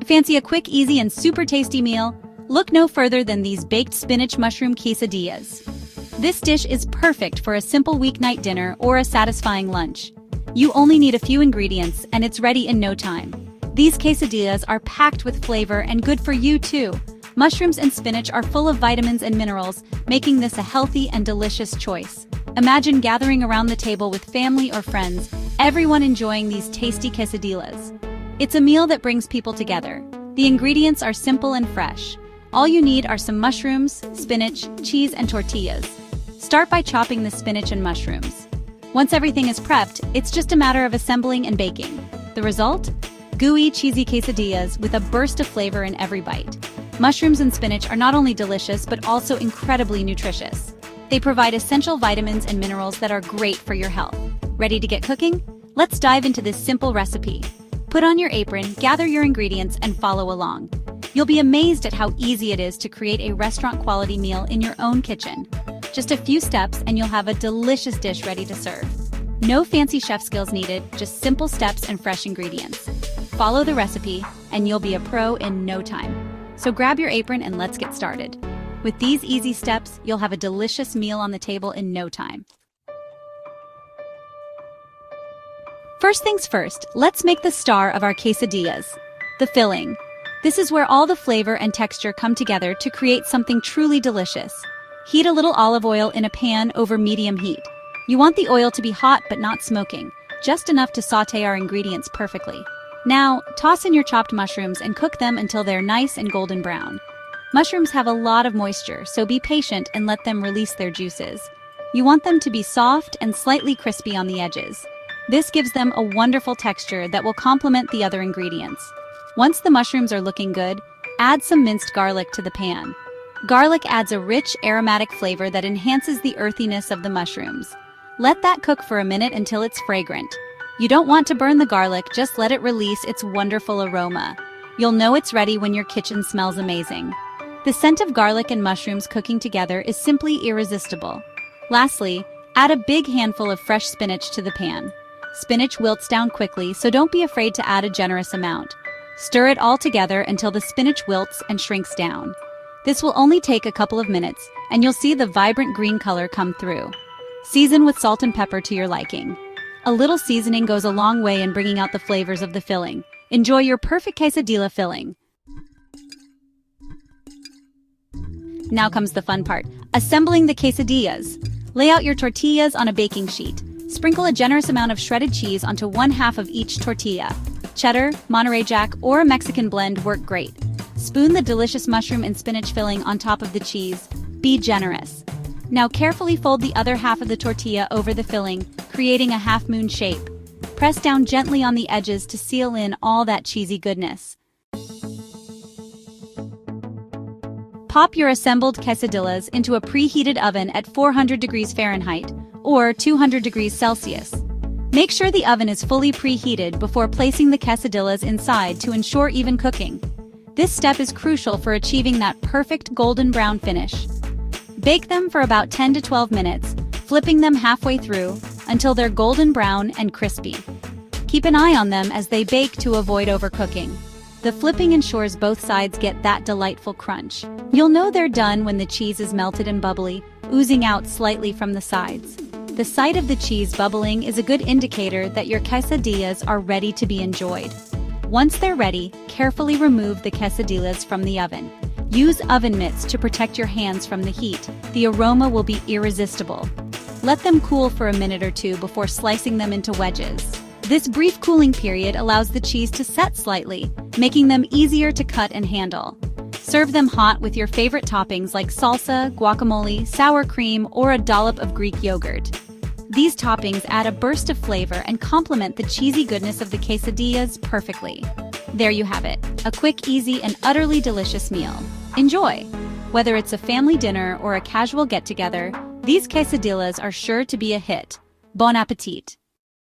Fancy a quick, easy, and super tasty meal? Look no further than these baked spinach mushroom quesadillas. This dish is perfect for a simple weeknight dinner or a satisfying lunch. You only need a few ingredients and it's ready in no time. These quesadillas are packed with flavor and good for you too. Mushrooms and spinach are full of vitamins and minerals, making this a healthy and delicious choice. Imagine gathering around the table with family or friends, everyone enjoying these tasty quesadillas. It's a meal that brings people together. The ingredients are simple and fresh. All you need are some mushrooms, spinach, cheese, and tortillas. Start by chopping the spinach and mushrooms. Once everything is prepped, it's just a matter of assembling and baking. The result? Gooey, cheesy quesadillas with a burst of flavor in every bite. Mushrooms and spinach are not only delicious but also incredibly nutritious. They provide essential vitamins and minerals that are great for your health. Ready to get cooking? Let's dive into this simple recipe. Put on your apron, gather your ingredients, and follow along. You'll be amazed at how easy it is to create a restaurant-quality meal in your own kitchen. Just a few steps and you'll have a delicious dish ready to serve. No fancy chef skills needed, just simple steps and fresh ingredients. Follow the recipe and you'll be a pro in no time. So grab your apron and let's get started. With these easy steps, you'll have a delicious meal on the table in no time. First things first, let's make the star of our quesadillas, the filling. This is where all the flavor and texture come together to create something truly delicious. Heat a little olive oil in a pan over medium heat. You want the oil to be hot but not smoking, just enough to saute our ingredients perfectly. Now, toss in your chopped mushrooms and cook them until they're nice and golden brown. Mushrooms have a lot of moisture, so be patient and let them release their juices. You want them to be soft and slightly crispy on the edges. This gives them a wonderful texture that will complement the other ingredients. Once the mushrooms are looking good, add some minced garlic to the pan. Garlic adds a rich, aromatic flavor that enhances the earthiness of the mushrooms. Let that cook for a minute until it's fragrant. You don't want to burn the garlic, just let it release its wonderful aroma. You'll know it's ready when your kitchen smells amazing. The scent of garlic and mushrooms cooking together is simply irresistible. Lastly, add a big handful of fresh spinach to the pan. Spinach wilts down quickly, so don't be afraid to add a generous amount. Stir it all together until the spinach wilts and shrinks down. This will only take a couple of minutes, and you'll see the vibrant green color come through. Season with salt and pepper to your liking. A little seasoning goes a long way in bringing out the flavors of the filling. Enjoy your perfect quesadilla filling. Now comes the fun part, assembling the quesadillas. Lay out your tortillas on a baking sheet. Sprinkle a generous amount of shredded cheese onto 1/2 of each tortilla. Cheddar, Monterey Jack, or a Mexican blend work great. Spoon the delicious mushroom and spinach filling on top of the cheese. Be generous. Now carefully fold the other half of the tortilla over the filling, creating a half-moon shape. Press down gently on the edges to seal in all that cheesy goodness. Pop your assembled quesadillas into a preheated oven at 400 degrees Fahrenheit or 200 degrees Celsius. Make sure the oven is fully preheated before placing the quesadillas inside to ensure even cooking. This step is crucial for achieving that perfect golden brown finish. Bake them for about 10 to 12 minutes, flipping them halfway through until they're golden brown and crispy. Keep an eye on them as they bake to avoid overcooking. The flipping ensures both sides get that delightful crunch. You'll know they're done when the cheese is melted and bubbly, oozing out slightly from the sides. The sight of the cheese bubbling is a good indicator that your quesadillas are ready to be enjoyed. Once they're ready, carefully remove the quesadillas from the oven. Use oven mitts to protect your hands from the heat. The aroma will be irresistible. Let them cool for a minute or two before slicing them into wedges. This brief cooling period allows the cheese to set slightly, making them easier to cut and handle. Serve them hot with your favorite toppings like salsa, guacamole, sour cream, or a dollop of Greek yogurt. These toppings add a burst of flavor and complement the cheesy goodness of the quesadillas perfectly. There you have it, a quick, easy, and utterly delicious meal. Enjoy! Whether it's a family dinner or a casual get-together, these quesadillas are sure to be a hit. Bon appétit!